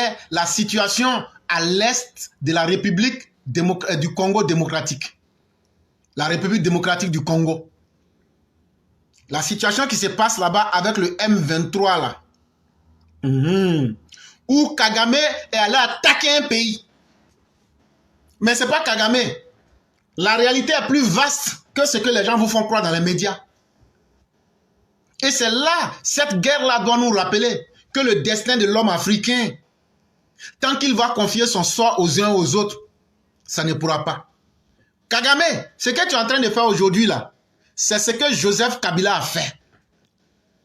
est la situation à l'est de la République du Congo démocratique. La République démocratique du Congo. La situation qui se passe là-bas avec le M23 là. Où Kagame est allé attaquer un pays. Mais ce n'est pas Kagame. La réalité est plus vaste que ce que les gens vous font croire dans les médias. Et c'est là, cette guerre-là doit nous rappeler que le destin de l'homme africain, tant qu'il va confier son sort aux uns aux autres, ça ne pourra pas. Kagame, ce que tu es en train de faire aujourd'hui là, c'est ce que Joseph Kabila a fait.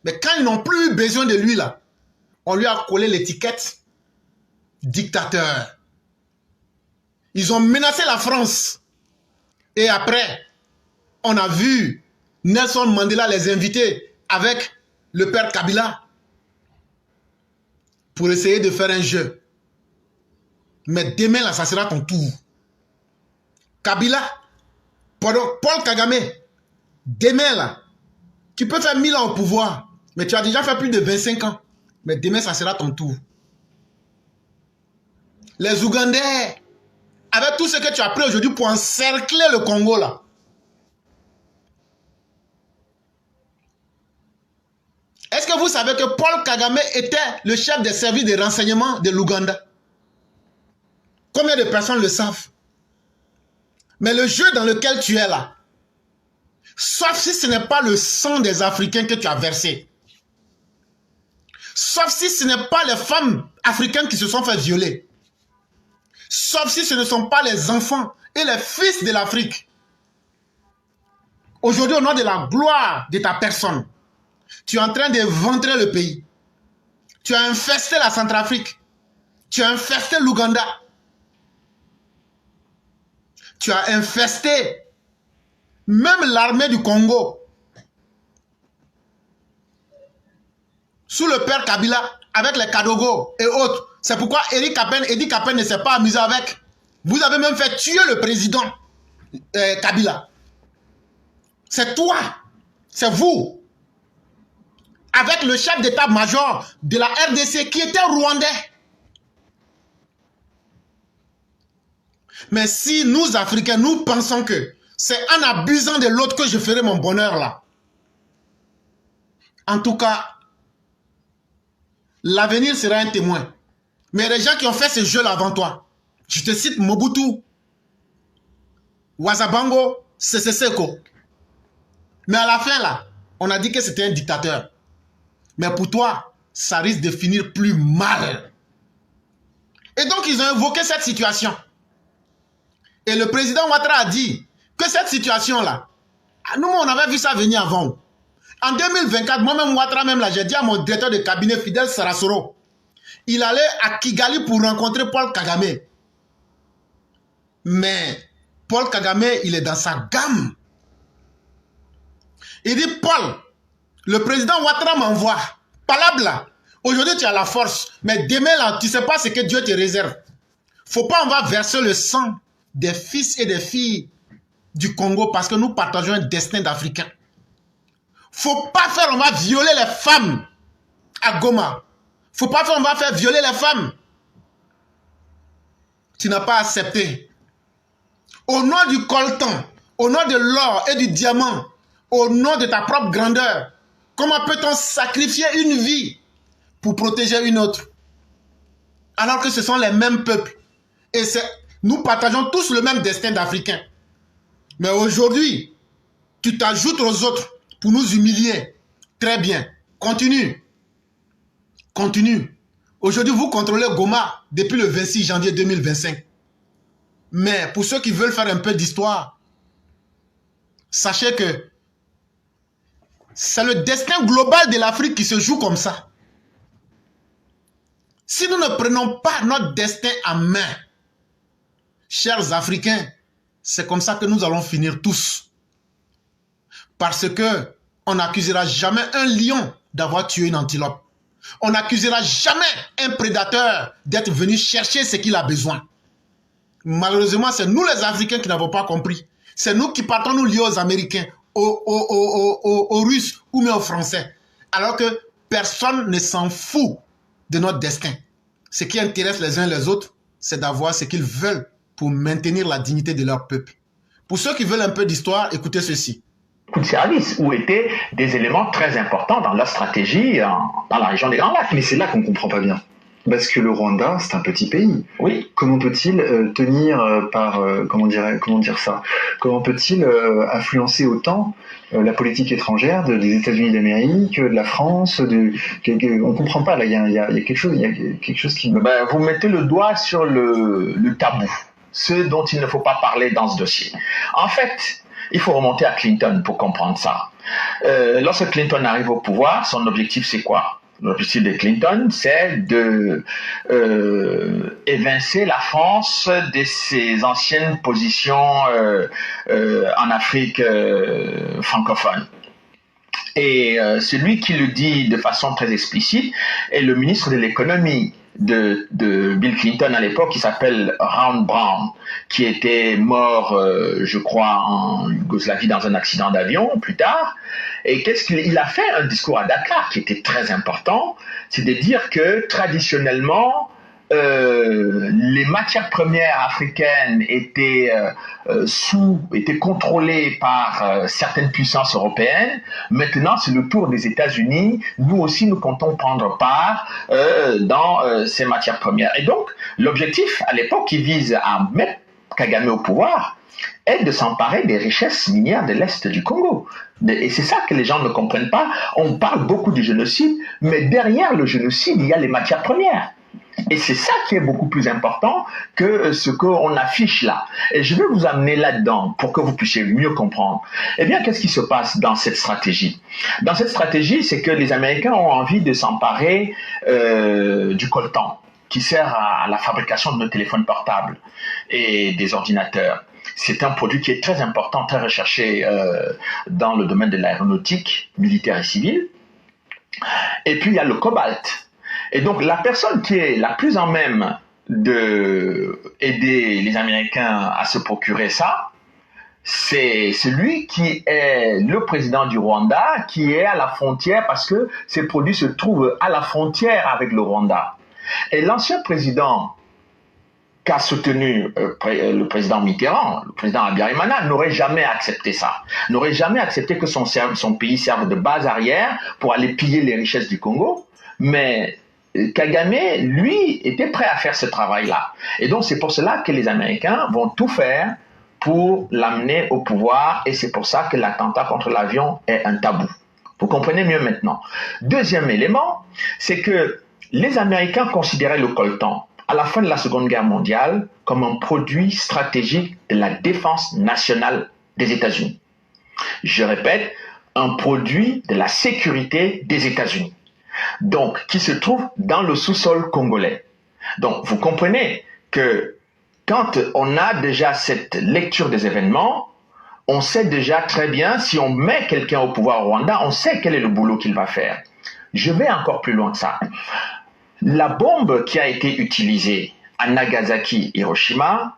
Mais quand ils n'ont plus eu besoin de lui là, on lui a collé l'étiquette dictateur. Ils ont menacé la France. Et après, on a vu Nelson Mandela les inviter avec le père Kabila pour essayer de faire un jeu. Mais demain, là, ça sera ton tour. Kabila, pardon, Paul Kagame, demain, là, tu peux faire 1000 ans au pouvoir, mais tu as déjà fait plus de 25 ans. Mais demain, ça sera ton tour. Les Ougandais, avec tout ce que tu as pris aujourd'hui pour encercler le Congo, là, est-ce que vous savez que Paul Kagame était le chef des services de renseignement de l'Ouganda? Combien de personnes le savent? Mais le jeu dans lequel tu es là, sauf si ce n'est pas le sang des Africains que tu as versé, sauf si ce n'est pas les femmes africaines qui se sont fait violer, sauf si ce ne sont pas les enfants et les fils de l'Afrique. Aujourd'hui, au nom de la gloire de ta personne, tu es en train de ventrer le pays. Tu as infesté la Centrafrique. Tu as infesté l'Ouganda. Tu as infesté même l'armée du Congo. Sous le père Kabila, avec les Kadogo et autres. C'est pourquoi Edi Kapen ne s'est pas amusé avec. Vous avez même fait tuer le président Kabila. C'est toi. C'est vous. Avec le chef d'état-major de la RDC qui était rwandais. Mais si nous, Africains, nous pensons que c'est en abusant de l'autre que je ferai mon bonheur là. En tout cas, l'avenir sera un témoin. Mais les gens qui ont fait ce jeu là avant toi, je te cite Mobutu, Wazabango, Sese Seko. Mais à la fin là, on a dit que c'était un dictateur. Mais pour toi, ça risque de finir plus mal. Et donc, ils ont invoqué cette situation. Et le président Ouattara a dit que cette situation-là, nous, on avait vu ça venir avant. En 2024, moi-même, Ouattara, même là, j'ai dit à mon directeur de cabinet, Fidel Sarasoro, il allait à Kigali pour rencontrer Paul Kagame. Mais Paul Kagame, il est dans sa gamme. Il dit, Paul, le président Ouattara m'envoie. Palabre là. Aujourd'hui, tu as la force. Mais demain, là, tu ne sais pas ce que Dieu te réserve. Faut pas, on va verser le sang des fils et des filles du Congo parce que nous partageons un destin d'Africains. Faut pas faire, on va violer les femmes à Goma. Faut pas faire, on va faire violer les femmes. Tu n'as pas accepté. Au nom du coltan, au nom de l'or et du diamant, au nom de ta propre grandeur, comment peut-on sacrifier une vie pour protéger une autre? Alors que ce sont les mêmes peuples. Et nous partageons tous le même destin d'Africains. Mais aujourd'hui, tu t'ajoutes aux autres pour nous humilier. Très bien. Continue. Continue. Aujourd'hui, vous contrôlez Goma depuis le 26 janvier 2025. Mais pour ceux qui veulent faire un peu d'histoire, sachez que c'est le destin global de l'Afrique qui se joue comme ça. Si nous ne prenons pas notre destin en main, chers Africains, c'est comme ça que nous allons finir tous. Parce que on n'accusera jamais un lion d'avoir tué une antilope. On n'accusera jamais un prédateur d'être venu chercher ce qu'il a besoin. Malheureusement, c'est nous les Africains qui n'avons pas compris. C'est nous qui partons nous lier aux Américains, aux Russes ou même aux Français. Alors que personne ne s'en fout de notre destin. Ce qui intéresse les uns les autres, c'est d'avoir ce qu'ils veulent pour maintenir la dignité de leur peuple. Pour ceux qui veulent un peu d'histoire, écoutez ceci. Coup de service, où étaient des éléments très importants dans leur stratégie dans la région des Grands Lacs. Mais c'est là qu'on ne comprend pas bien. Parce que le Rwanda, c'est un petit pays. Oui. Comment peut-il tenir comment peut-il influencer autant la politique étrangère des États-Unis d'Amérique, de la France, on comprend pas là. Il y a quelque chose qui me. Vous mettez le doigt sur le tabou, ce dont il ne faut pas parler dans ce dossier. En fait, il faut remonter à Clinton pour comprendre ça. Lorsque Clinton arrive au pouvoir, son objectif c'est quoi? L'objectif de Clinton, c'est de évincer la France de ses anciennes positions en Afrique francophone. Et celui qui le dit de façon très explicite est le ministre de l'économie de Bill Clinton à l'époque, qui s'appelle Ron Brown, qui était mort, je crois, en Yougoslavie dans un accident d'avion plus tard. Et qu'est-ce qu'il a fait? Un discours à Dakar qui était très important, c'est de dire que traditionnellement, les matières premières africaines étaient contrôlées par certaines puissances européennes. Maintenant, c'est le tour des États-Unis. Nous aussi, nous comptons prendre part dans ces matières premières. Et donc, l'objectif à l'époque qui vise à mettre Kagame au pouvoir est de s'emparer des richesses minières de l'Est du Congo. Et c'est ça que les gens ne comprennent pas. On parle beaucoup du génocide, mais derrière le génocide, il y a les matières premières. Et c'est ça qui est beaucoup plus important que ce qu'on affiche là. Et je vais vous amener là-dedans pour que vous puissiez mieux comprendre. Eh bien, qu'est-ce qui se passe dans cette stratégie? Dans cette stratégie, c'est que les Américains ont envie de s'emparer du coltan, qui sert à la fabrication de nos téléphones portables et des ordinateurs. C'est un produit qui est très important, très recherché dans le domaine de l'aéronautique, militaire et civile. Et puis, il y a le cobalt. Et donc, la personne qui est la plus en même d'aider les Américains à se procurer ça, c'est celui qui est le président du Rwanda, qui est à la frontière, parce que ces produits se trouvent à la frontière avec le Rwanda. Et l'ancien président qu'a soutenu le président Mitterrand, le président Habyarimana, n'aurait jamais accepté ça. N'aurait jamais accepté que son pays serve de base arrière pour aller piller les richesses du Congo. Mais Kagame, lui, était prêt à faire ce travail-là. Et donc, c'est pour cela que les Américains vont tout faire pour l'amener au pouvoir. Et c'est pour ça que l'attentat contre l'avion est un tabou. Vous comprenez mieux maintenant. Deuxième élément, c'est que les Américains considéraient le coltan, à la fin de la Seconde Guerre mondiale, comme un produit stratégique de la défense nationale des États-Unis. Je répète, un produit de la sécurité des États-Unis. Donc, qui se trouve dans le sous-sol congolais. Donc, vous comprenez que quand on a déjà cette lecture des événements, on sait déjà très bien, si on met quelqu'un au pouvoir au Rwanda, on sait quel est le boulot qu'il va faire. Je vais encore plus loin que ça. La bombe qui a été utilisée à Nagasaki, Hiroshima,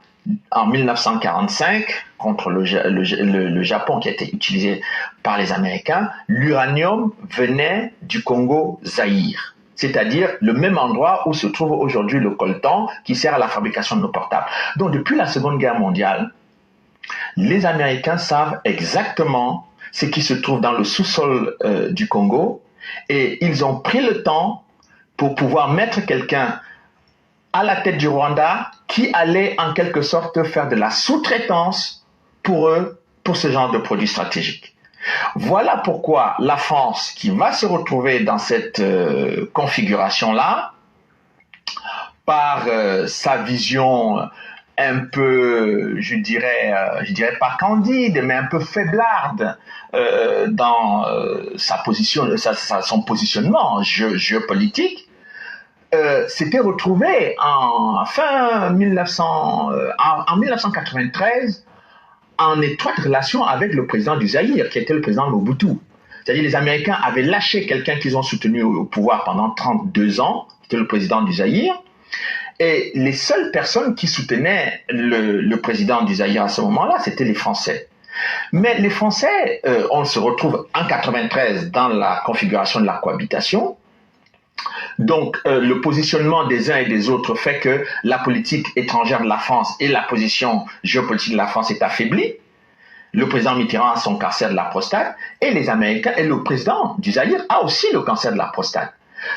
en 1945, contre le Japon qui a été utilisé par les Américains, l'uranium venait du Congo-Zaïre, c'est-à-dire le même endroit où se trouve aujourd'hui le coltan qui sert à la fabrication de nos portables. Donc depuis la Seconde Guerre mondiale, les Américains savent exactement ce qui se trouve dans le sous-sol du Congo et ils ont pris le temps pour pouvoir mettre quelqu'un à la tête du Rwanda qui allait en quelque sorte faire de la sous-traitance pour eux, pour ce genre de produits stratégiques. Voilà pourquoi la France, qui va se retrouver dans cette configuration-là, par sa vision un peu, je dirais pas candide, mais un peu faiblarde dans sa position, son positionnement géopolitique, s'était retrouvé en 1993 en étroite relation avec le président du Zaïre, qui était le président Mobutu. C'est-à-dire les Américains avaient lâché quelqu'un qu'ils ont soutenu au pouvoir pendant 32 ans, qui était le président du Zaïre, et les seules personnes qui soutenaient le président du Zaïre à ce moment-là, c'était les Français. Mais les Français, on se retrouve en 93 dans la configuration de la cohabitation, Donc, le positionnement des uns et des autres fait que la politique étrangère de la France et la position géopolitique de la France est affaiblie. Le président Mitterrand a son cancer de la prostate et les Américains et le président du Zaïre a aussi le cancer de la prostate.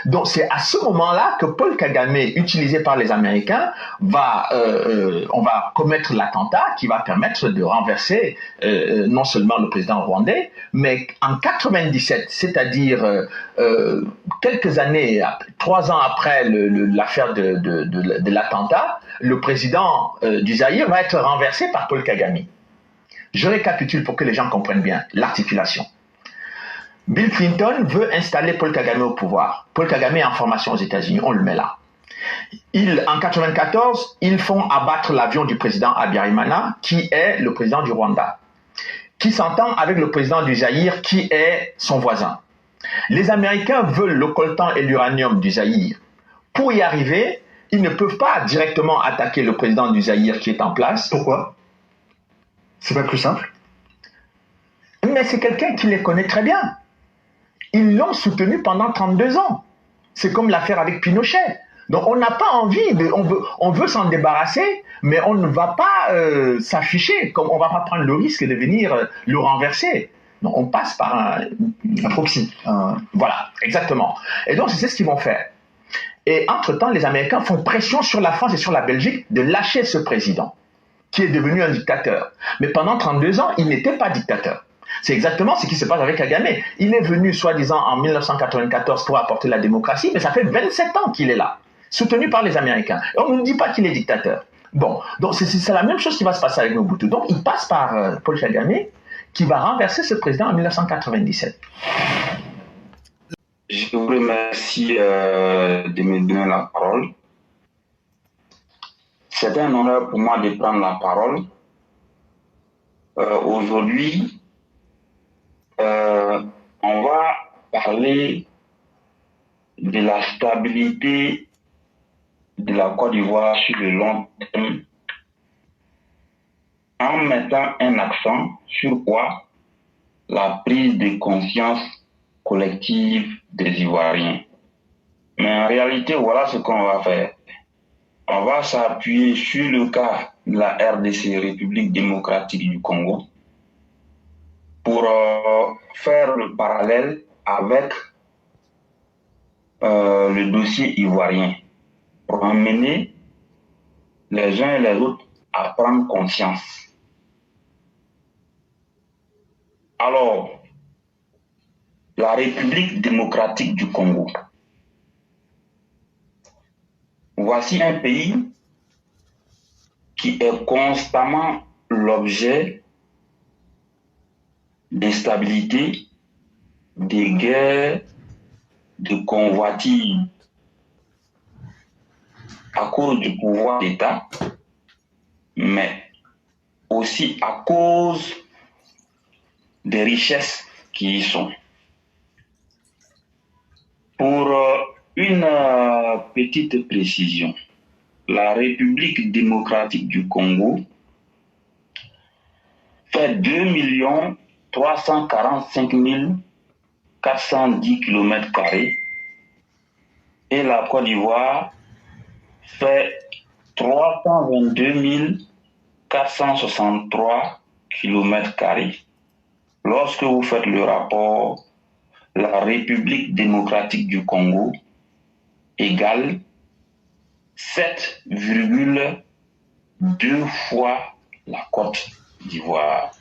Donc c'est à ce moment-là que Paul Kagame, utilisé par les Américains, on va commettre l'attentat qui va permettre de renverser non seulement le président rwandais, mais en 97, c'est-à-dire quelques années, 3 ans après l'affaire de l'attentat, le président du Zaïre va être renversé par Paul Kagame. Je récapitule pour que les gens comprennent bien l'articulation. Bill Clinton veut installer Paul Kagame au pouvoir. Paul Kagame est en formation aux États-Unis, on le met là. En 94, ils font abattre l'avion du président Habyarimana, qui est le président du Rwanda, qui s'entend avec le président du Zaïre, qui est son voisin. Les Américains veulent le coltan et l'uranium du Zaïre. Pour y arriver, ils ne peuvent pas directement attaquer le président du Zaïre qui est en place. Pourquoi? C'est pas plus simple? Mais c'est quelqu'un qui les connaît très bien. Ils l'ont soutenu pendant 32 ans. C'est comme l'affaire avec Pinochet. Donc on n'a pas envie, on veut s'en débarrasser, mais on ne va pas s'afficher, comme on ne va pas prendre le risque de venir le renverser. Donc on passe par un proxy. Voilà, exactement. Et donc c'est ce qu'ils vont faire. Et entre-temps, les Américains font pression sur la France et sur la Belgique de lâcher ce président, qui est devenu un dictateur. Mais pendant 32 ans, il n'était pas dictateur. C'est exactement ce qui se passe avec Kagame. Il est venu, soi-disant, en 1994 pour apporter la démocratie, mais ça fait 27 ans qu'il est là, soutenu par les Américains. Et on ne nous dit pas qu'il est dictateur. Bon, donc c'est la même chose qui va se passer avec Mobutu. Donc il passe par Paul Kagame, qui va renverser ce président en 1997. Je vous remercie de me donner la parole. C'est un honneur pour moi de prendre la parole. Aujourd'hui, on va parler de la stabilité de la Côte d'Ivoire sur le long terme en mettant un accent sur quoi? La prise de conscience collective des Ivoiriens. Mais en réalité, voilà ce qu'on va faire. On va s'appuyer sur le cas de la RDC, République démocratique du Congo, pour faire le parallèle avec le dossier ivoirien, pour amener les uns et les autres à prendre conscience. Alors, la République démocratique du Congo. Voici un pays qui est constamment l'objet d'instabilité, de guerres, de convoitises à cause du pouvoir d'État, mais aussi à cause des richesses qui y sont. Pour une petite précision, la République démocratique du Congo fait 2 345 410 km² et la Côte d'Ivoire fait 322 463 km². Lorsque vous faites le rapport, la République démocratique du Congo égale 7,2 fois la Côte d'Ivoire.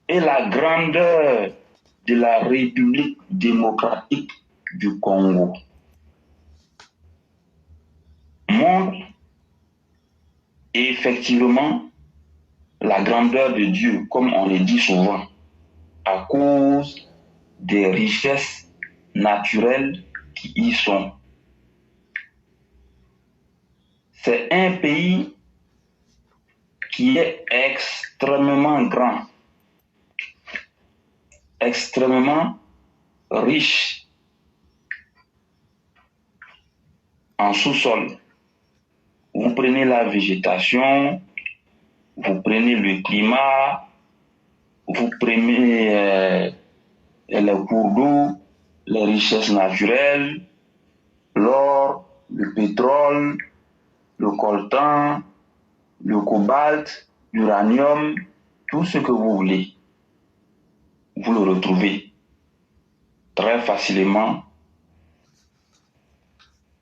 Et la grandeur de la République démocratique du Congo montre effectivement la grandeur de Dieu, comme on le dit souvent, à cause des richesses naturelles qui y sont. C'est un pays qui est extrêmement grand, extrêmement riche en sous-sol. Vous prenez la végétation, vous prenez le climat, vous prenez les cours d'eau, les richesses naturelles, l'or, le pétrole, le coltan, le cobalt, l'uranium, tout ce que vous voulez. Vous le retrouvez très facilement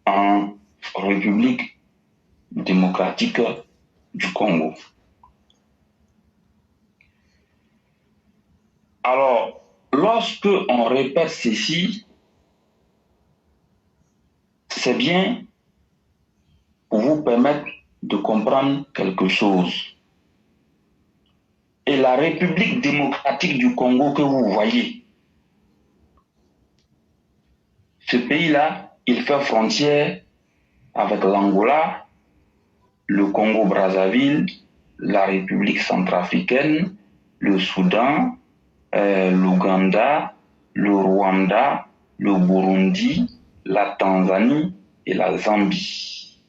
en République démocratique du Congo. Alors, lorsque on répète ceci, c'est bien pour vous permettre de comprendre quelque chose. Et la République démocratique du Congo que vous voyez, ce pays-là, il fait frontière avec l'Angola, le Congo-Brazzaville, la République centrafricaine, le Soudan, l'Ouganda, le Rwanda, le Burundi, la Tanzanie et la Zambie.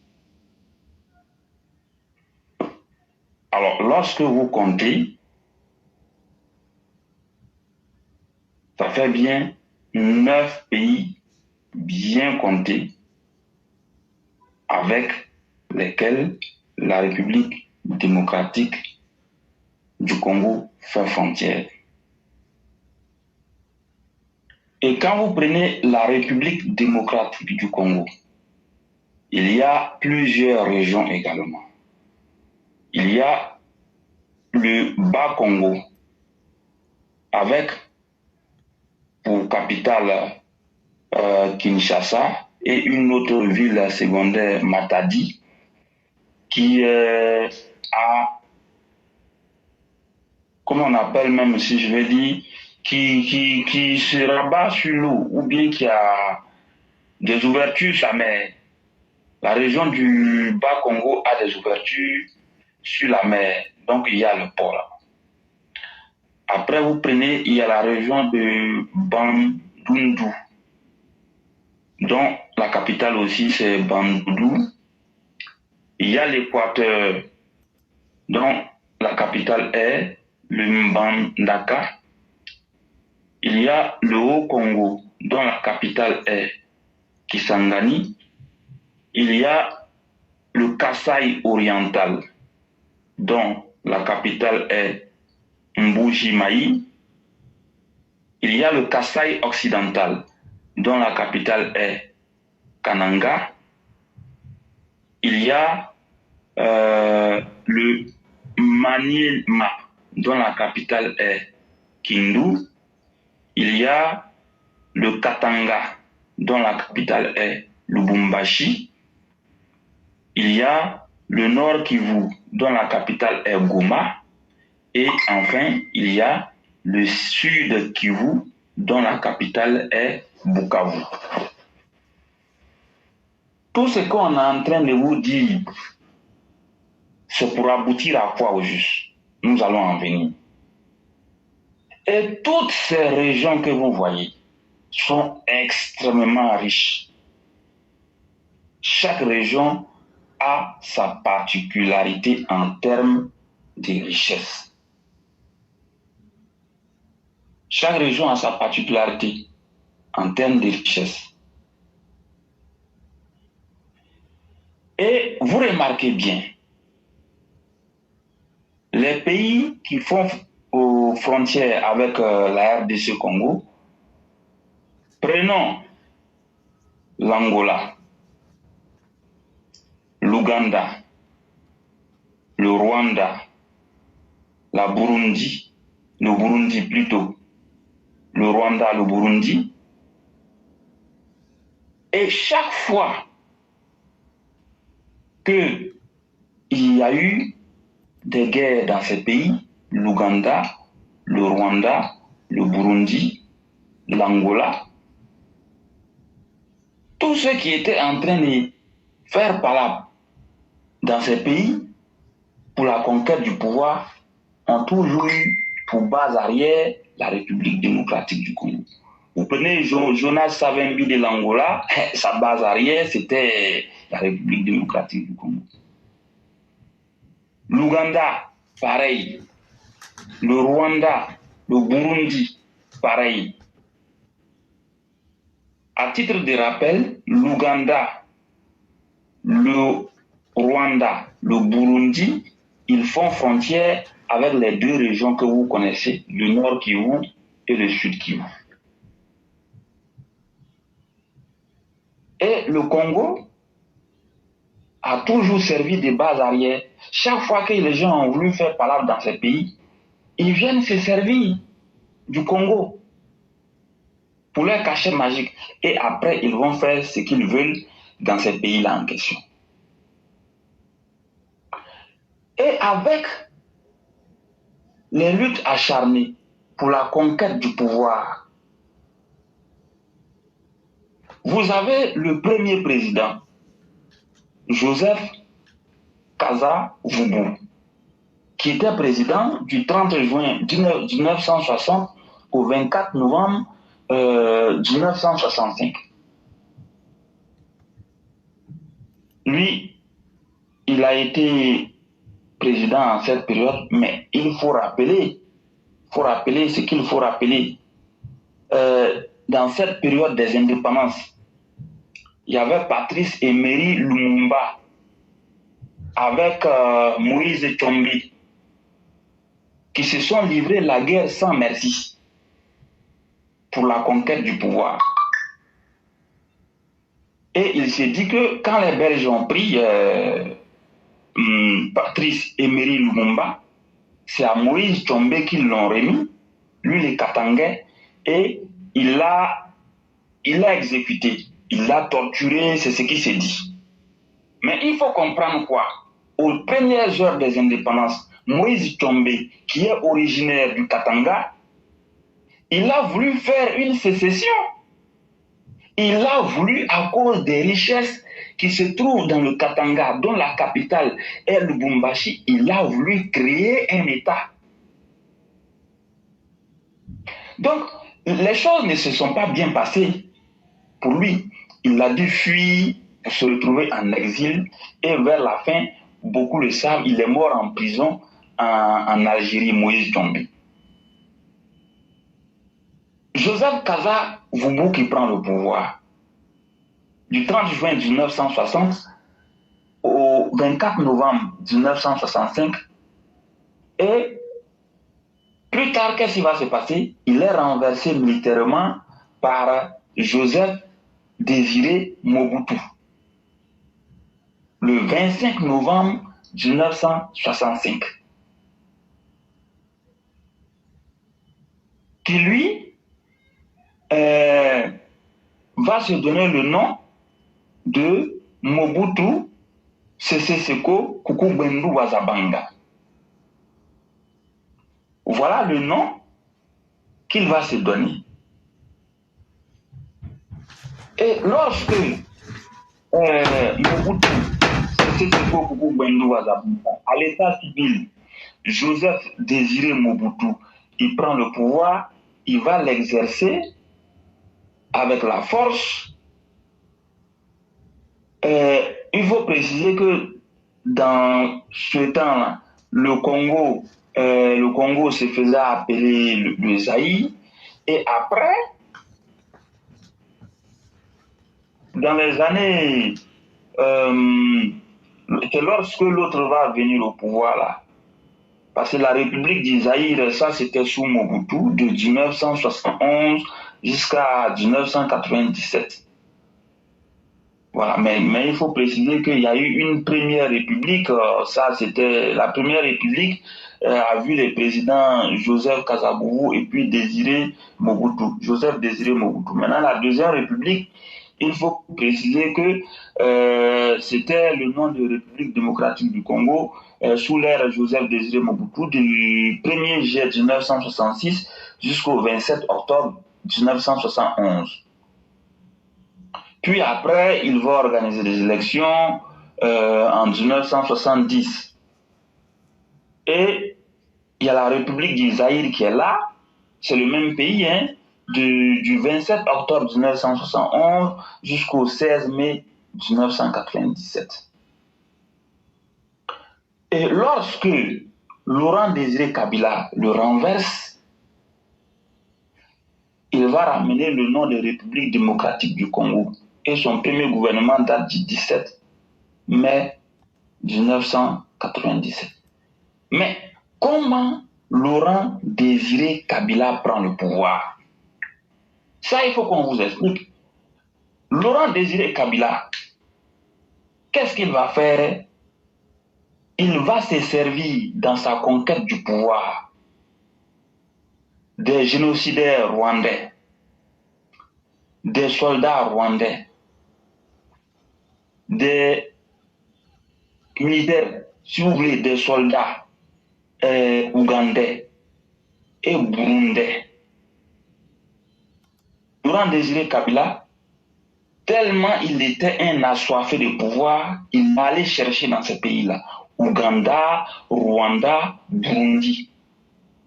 Alors, lorsque vous comptez, ça fait bien 9 pays bien comptés avec lesquels la République démocratique du Congo fait frontière. Et quand vous prenez la République démocratique du Congo, il y a plusieurs régions également. Il y a le Bas-Congo, avec pour capitale Kinshasa et une autre ville secondaire, Matadi, qui comment on appelle même, si je veux dire, qui se rabat sur l'eau, ou bien qui a des ouvertures sur la mer. La région du Bas-Congo a des ouvertures sur la mer, donc il y a le port là. Après, vous prenez, il y a la région de Bandundu, dont la capitale aussi c'est Bandundu. Il y a l'Équateur, dont la capitale est le Mbandaka. Il y a le Haut-Congo, dont la capitale est Kisangani. Il y a le Kasaï oriental, dont la capitale est Mbuji-Mayi. Il y a le Kasaï occidental, dont la capitale est Kananga. Il y a le Maniema, dont la capitale est Kindu. Il y a le Katanga, dont la capitale est Lubumbashi. Il y a le Nord Kivu, dont la capitale est Goma. Et enfin, il y a le Sud Kivu, dont la capitale est Bukavu. Tout ce qu'on est en train de vous dire, c'est pour aboutir à quoi au juste? Nous allons en venir. Et toutes ces régions que vous voyez sont extrêmement riches. Chaque région a sa particularité en termes de richesse. Chaque région a sa particularité en termes de richesse. Et vous remarquez bien, les pays qui font aux frontières avec la RDC Congo, prenons l'Angola, l'Ouganda, le Rwanda, le Burundi plutôt, le Rwanda, le Burundi. Et chaque fois qu'il y a eu des guerres dans ces pays, l'Ouganda, le Rwanda, le Burundi, l'Angola, tous ceux qui étaient en train de faire palabre dans ces pays pour la conquête du pouvoir ont toujours eu pour base arrière la République démocratique du Congo. Vous prenez Jonas Savimbi de l'Angola, sa base arrière c'était la République démocratique du Congo. L'Ouganda, pareil. Le Rwanda, le Burundi, pareil. À titre de rappel, l'Ouganda, le Rwanda, le Burundi, ils font frontière avec les deux régions que vous connaissez, le Nord Kivu et le Sud Kivu. Et le Congo a toujours servi de base arrière. Chaque fois que les gens ont voulu faire palabre dans ces pays, ils viennent se servir du Congo pour leur cachet magique. Et après, ils vont faire ce qu'ils veulent dans ces pays-là en question. Et avec les luttes acharnées pour la conquête du pouvoir, vous avez le premier président, Joseph Kasavubu, qui était président du 30 juin 1960 au 24 novembre 1965. Lui, il a été président en cette période, mais il faut rappeler ce qu'il faut rappeler. Dans cette période des indépendances, il y avait Patrice Emery Lumumba avec Moïse Tshombe qui se sont livrés la guerre sans merci pour la conquête du pouvoir. Et il s'est dit que quand les Belges ont pris Patrice Emery Lumumba, c'est à Moïse Tshombe qu'ils l'ont remis, lui les Katangais, et il l'a exécuté, il l'a torturé, c'est ce qui s'est dit. Mais il faut comprendre quoi? Aux premières heures des indépendances, Moïse Tshombe, qui est originaire du Katanga, il a voulu faire une sécession. Il a voulu, à cause des richesses qui se trouvent dans le Katanga, dont la capitale est Lubumbashi, il a voulu créer un État. Donc, les choses ne se sont pas bien passées pour lui. Il a dû fuir pour se retrouver en exil et vers la fin, beaucoup le savent, il est mort en prison en Algérie, Moïse Tshombe. Joseph Kasavubu qui prend le pouvoir du 30 juin 1960 au 24 novembre 1965 et plus tard, qu'est-ce qui va se passer? Il est renversé militairement par Joseph Désiré Mobutu le 25 novembre 1965, qui lui va se donner le nom de Mobutu Sese Seko Kukubendu Wazabanga. Voilà le nom qu'il va se donner. Et lorsque Mobutu Sese Seko Kukubendu Wazabanga, à l'état civil, Joseph Désiré Mobutu, il prend le pouvoir, il va l'exercer avec la force. Il faut préciser que dans ce temps-là, le Congo se faisait appeler le Zaïre. Et après, dans les années, c'est lorsque l'autre va venir au pouvoir là. Parce que la République du Zaïre, ça c'était sous Mobutu de 1971 jusqu'à 1997. Voilà, mais il faut préciser qu'il y a eu une première république, ça c'était la première république, a vu les présidents Joseph Kasavubu et puis Joseph Désiré Mobutu. Maintenant la deuxième république, il faut préciser que c'était le nom de République démocratique du Congo sous l'ère Joseph Désiré Mobutu du 1er juillet 1966 jusqu'au 27 octobre 1971. Puis après, il va organiser des élections en 1970. Et il y a la République du Zaïre qui est là, c'est le même pays, hein, du 27 octobre 1971 jusqu'au 16 mai 1997. Et lorsque Laurent Désiré Kabila le renverse, il va ramener le nom de République démocratique du Congo. Et son premier gouvernement date du 17 mai 1997. Mais comment Laurent Désiré Kabila prend le pouvoir? Ça, il faut qu'on vous explique. Laurent Désiré Kabila, qu'est-ce qu'il va faire? Il va se servir dans sa conquête du pouvoir des génocidaires rwandais, des soldats rwandais, des militaires, si vous voulez, des soldats ougandais et burundais. Laurent Désiré Kabila, tellement il était un assoiffé de pouvoir, il allait chercher dans ces pays-là, Ouganda, Rwanda, Burundi.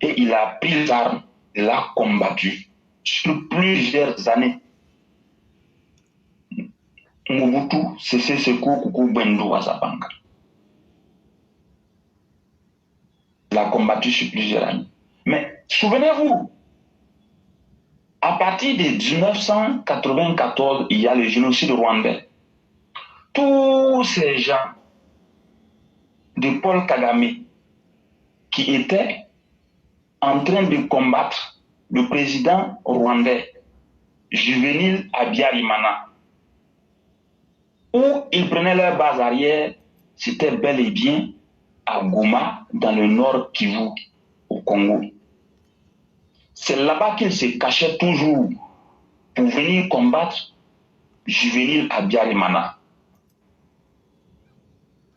Et il a pris les armes, il a combattu sur plusieurs années. Mobutu, Sese Seko Kuku Bendo Wazabanga. Il a combattu sur plusieurs années. Mais souvenez-vous, à partir de 1994, il y a le génocide rwandais. Tous ces gens de Paul Kagame qui étaient en train de combattre le président rwandais Juvénile Habyarimana, où ils prenaient leur base arrière, c'était bel et bien à Goma, dans le nord Kivu, au Congo. C'est là-bas qu'ils se cachaient toujours pour venir combattre Juvénile Habyarimana.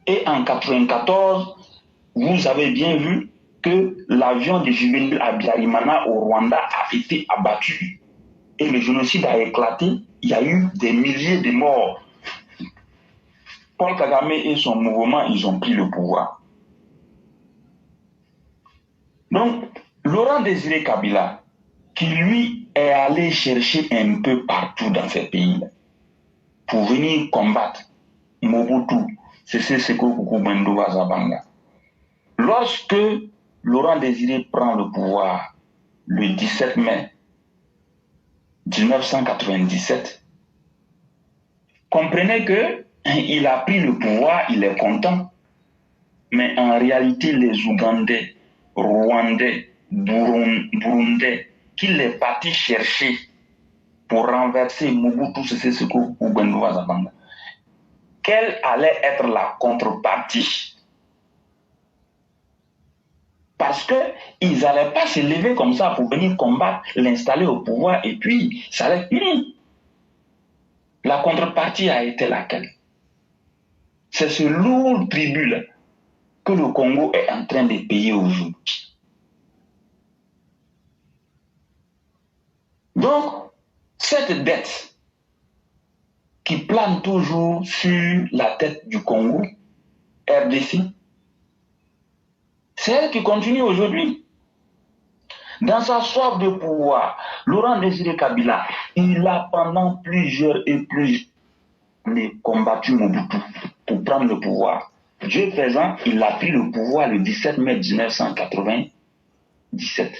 Et en 1994, vous avez bien vu que l'avion de Juvénile Habyarimana au Rwanda a été abattu et le génocide a éclaté. Il y a eu des milliers de morts. Paul Kagame et son mouvement, ils ont pris le pouvoir. Donc, Laurent Désiré Kabila, qui lui est allé chercher un peu partout dans ces pays pour venir combattre Mobutu, Sese Seko Kuku Bendo Wazabanga. Lorsque Laurent Désiré prend le pouvoir le 17 mai 1997, comprenez que il a pris le pouvoir, il est content, mais en réalité les Ougandais, Rwandais, Burundais, qu'il est parti chercher pour renverser Mobutu Sese Seko Kuku Wazabanga, quelle allait être la contrepartie? Parce qu'ils n'allaient pas se lever comme ça pour venir combattre, l'installer au pouvoir et puis ça allait finir. La contrepartie a été laquelle? C'est ce lourd tribut que le Congo est en train de payer aujourd'hui. Donc, cette dette qui plane toujours sur la tête du Congo, RDC, c'est elle qui continue aujourd'hui. Dans sa soif de pouvoir, Laurent Désiré Kabila, il a pendant plusieurs années combattu Mobutu pour prendre le pouvoir. Dieu faisant, il a pris le pouvoir le 17 mai 1997.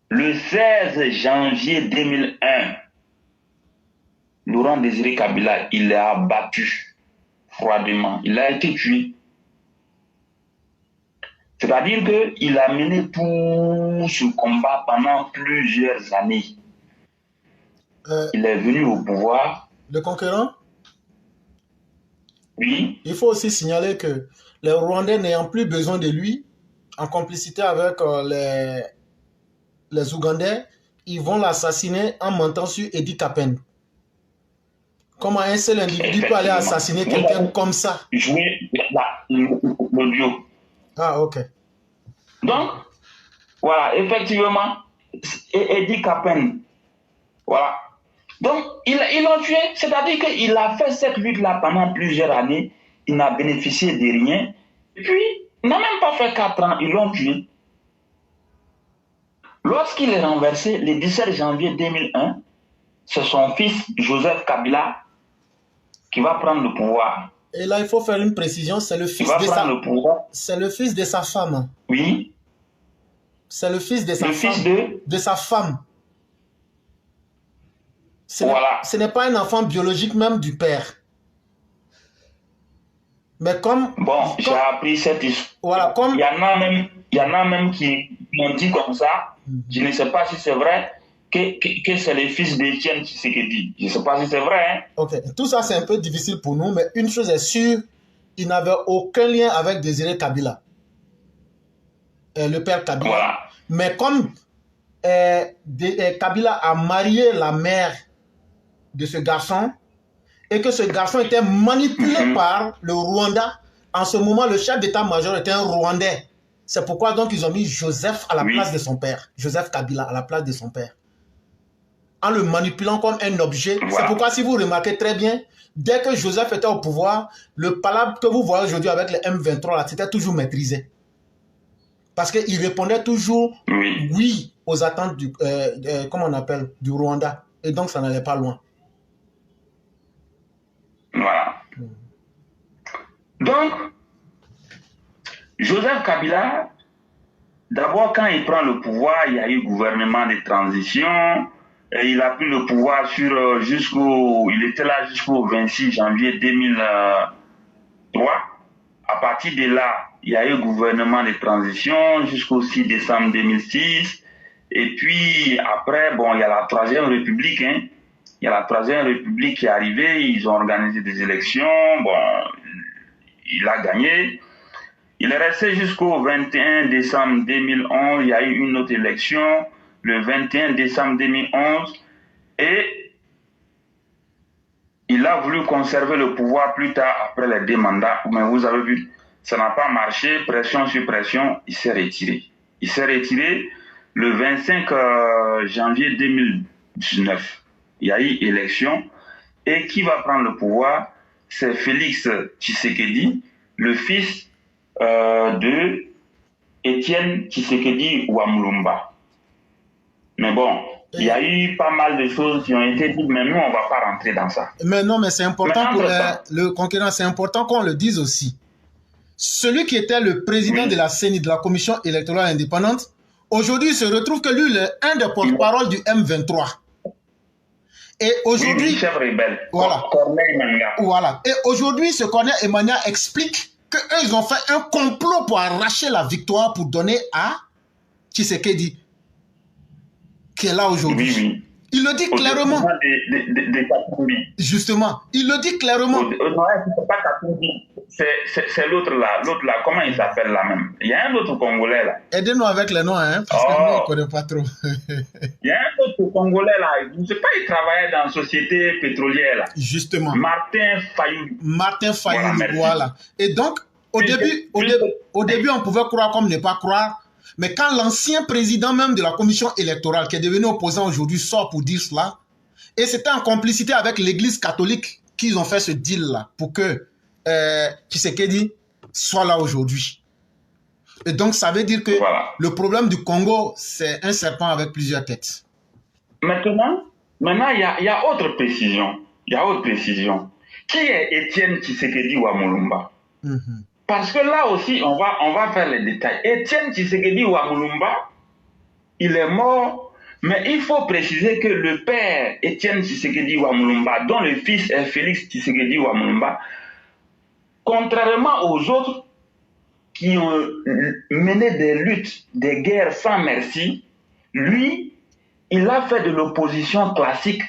Le 16 janvier 2001, Laurent Désiré Kabila, il l'a abattu froidement. Il a été tué. C'est-à-dire qu'il a mené tout ce combat pendant plusieurs années. Il est venu au pouvoir. Le conquérant? Oui. Il faut aussi signaler que les Rwandais n'ayant plus besoin de lui, en complicité avec les Ougandais, ils vont l'assassiner en mentant sur Edi Kapen. Comment un seul individu peut aller assassiner quelqu'un comme ça? Jouer l'audio. Ah, ok. Donc, voilà, effectivement, Edi Kapen, voilà. Donc, ils l'ont tué, c'est-à-dire qu'il a fait cette lutte-là pendant plusieurs années, il n'a bénéficié de rien, et puis, il n'a même pas fait 4 ans, ils l'ont tué. Lorsqu'il est renversé, le 17 janvier 2001, c'est son fils, Joseph Kabila, qui va prendre le pouvoir. Et là, il faut faire une précision, c'est le fils de sa femme. Oui. C'est le fils de sa femme. De sa femme. Ce n'est pas un enfant biologique même du père. Mais comme... Bon, j'ai appris cette histoire. Voilà, comme... Il y en a même qui m'ont dit comme ça, je ne sais pas si c'est vrai, que c'est le fils d'Étienne Tshisekedi. Je ne sais pas si c'est vrai. Hein? Ok, tout ça c'est un peu difficile pour nous, mais une chose est sûre, il n'avait aucun lien avec Désiré Kabila. Le père Kabila. Voilà. Mais comme Kabila a marié la mère de ce garçon, et que ce garçon était manipulé par le Rwanda, en ce moment, le chef d'état-major était un Rwandais. C'est pourquoi donc ils ont mis Joseph à la place de son père. Joseph Kabila à la place de son père. En le manipulant comme un objet. Voilà. C'est pourquoi si vous remarquez très bien, dès que Joseph était au pouvoir, le palabre que vous voyez aujourd'hui avec les M23, c'était toujours maîtrisé. Parce qu'il répondait toujours oui aux attentes du, comment on appelle, du Rwanda. Et donc ça n'allait pas loin. Voilà. Donc, Joseph Kabila, d'abord quand il prend le pouvoir, il y a eu gouvernement de transition, et il a pris le pouvoir sur il était là jusqu'au 26 janvier 2003. À partir de là, il y a eu gouvernement de transition jusqu'au 6 décembre 2006. Et puis après, bon, il y a la Troisième République, hein. Il y a la Troisième République qui est arrivée, ils ont organisé des élections, bon, il a gagné. Il est resté jusqu'au 21 décembre 2011, il y a eu une autre élection, le 21 décembre 2011, et il a voulu conserver le pouvoir plus tard après les 2 mandats, mais vous avez vu, ça n'a pas marché, pression sur pression, il s'est retiré. Il s'est retiré le 25 janvier 2019. Il y a eu élection, et qui va prendre le pouvoir? C'est Félix Tshisekedi, le fils de Étienne Tshisekedi Wamulumba. Mais bon, il y a eu pas mal de choses qui ont été dites, mais nous, on ne va pas rentrer dans ça. Mais non, mais c'est important pour le conquérant, c'est important qu'on le dise aussi. Celui qui était le président de la CENI, de la Commission électorale indépendante, aujourd'hui, il se retrouve que lui, il est un des porte-parole du M23. Et aujourd'hui, chef rebelle, voilà. Corneille Nangaa. Voilà. Et aujourd'hui, ce Corneille Emmanuel explique qu'eux, ils ont fait un complot pour arracher la victoire pour donner à Tshisekedi, qui est là aujourd'hui. Oui. Il le dit clairement. Justement, il le dit clairement. Non, c'est pas Katumbi. C'est l'autre là, comment il s'appelle là même? Il y a un autre Congolais là. Aidez-nous avec les noms, hein, parce que nous, on ne connaît pas trop. Il y a un autre Congolais là, je ne sais pas, il travaillait dans la société pétrolière là. Justement. Martin Fayulu. Voilà. Et donc, au début, on pouvait croire comme ne pas croire, mais quand l'ancien président même de la commission électorale, qui est devenu opposant aujourd'hui, sort pour dire cela, et c'était en complicité avec l'église catholique qu'ils ont fait ce deal-là, pour que Tshisekedi soit là aujourd'hui. Et donc, ça veut dire que le problème du Congo, c'est un serpent avec plusieurs têtes. Maintenant, il y a autre précision. Qui est Étienne Tshisekedi Wamulumba? Parce que là aussi, on va faire les détails. Étienne Tshisekedi Wamulumba, il est mort, mais il faut préciser que le père Étienne Tshisekedi Wamulumba, dont le fils est Félix Tshisekedi Wamulumba, contrairement aux autres qui ont mené des luttes, des guerres sans merci, lui, il a fait de l'opposition classique.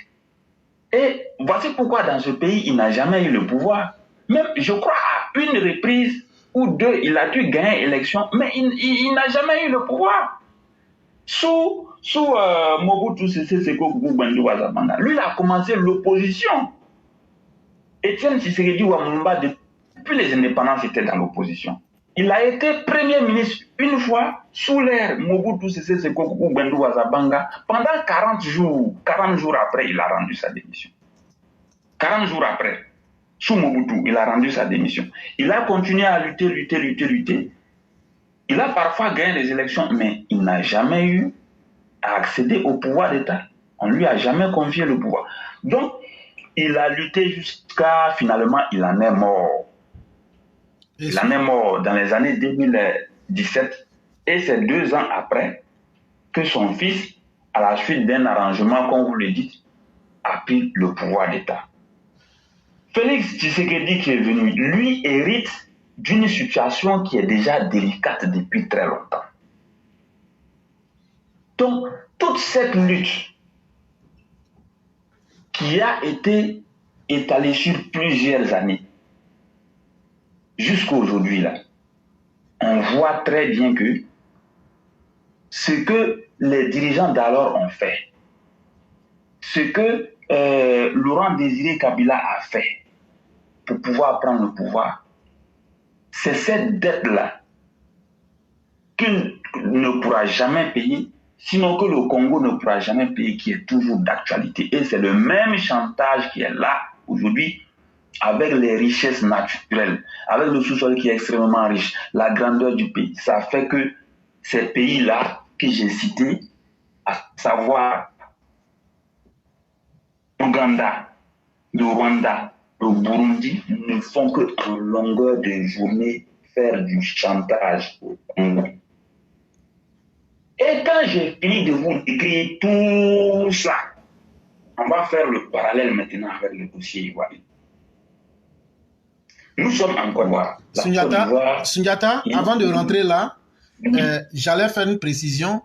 Et voici pourquoi dans ce pays, il n'a jamais eu le pouvoir. Même, je crois, à une reprise ou deux, il a dû gagner l'élection, mais il n'a jamais eu le pouvoir. Sous Mobutu Sese Seko Goubendu Wazabanga, lui, il a commencé l'opposition. Étienne Tshisekedi Wamulumba, depuis les indépendances, était dans l'opposition. Il a été premier ministre une fois sous l'ère Mobutu Sese Seko Goubendu Wazabanga. Pendant 40 jours après, il a rendu sa démission. 40 jours après, sous Mobutu, il a rendu sa démission. Il a continué à lutter. Il a parfois gagné les élections, mais il n'a jamais eu à accéder au pouvoir d'État. On ne lui a jamais confié le pouvoir. Donc, il a lutté jusqu'à, finalement, il en est mort. Il en est mort dans les années 2017. Et c'est 2 ans après que son fils, à la suite d'un arrangement, comme vous le dites, a pris le pouvoir d'État. Félix Tshisekedi qui est venu, lui hérite d'une situation qui est déjà délicate depuis très longtemps. Donc, toute cette lutte qui a été étalée sur plusieurs années, jusqu'à aujourd'hui, là, on voit très bien que ce que les dirigeants d'alors ont fait, ce que Laurent Désiré Kabila a fait pour pouvoir prendre le pouvoir, c'est cette dette-là qu'il ne pourra jamais payer, sinon que le Congo ne pourra jamais payer, qui est toujours d'actualité. Et c'est le même chantage qui est là aujourd'hui avec les richesses naturelles, avec le sous-sol qui est extrêmement riche, la grandeur du pays. Ça fait que ces pays-là que j'ai cités, à savoir l'Ouganda, le Rwanda, le Burundi, ne font que en longueur de journée faire du chantage au Congo. Et quand j'ai fini de vous décrire tout ça, on va faire le parallèle maintenant avec le dossier ivoirien. Nous sommes en Côte d'Ivoire. Sundiata, avant de rentrer là, j'allais faire une précision.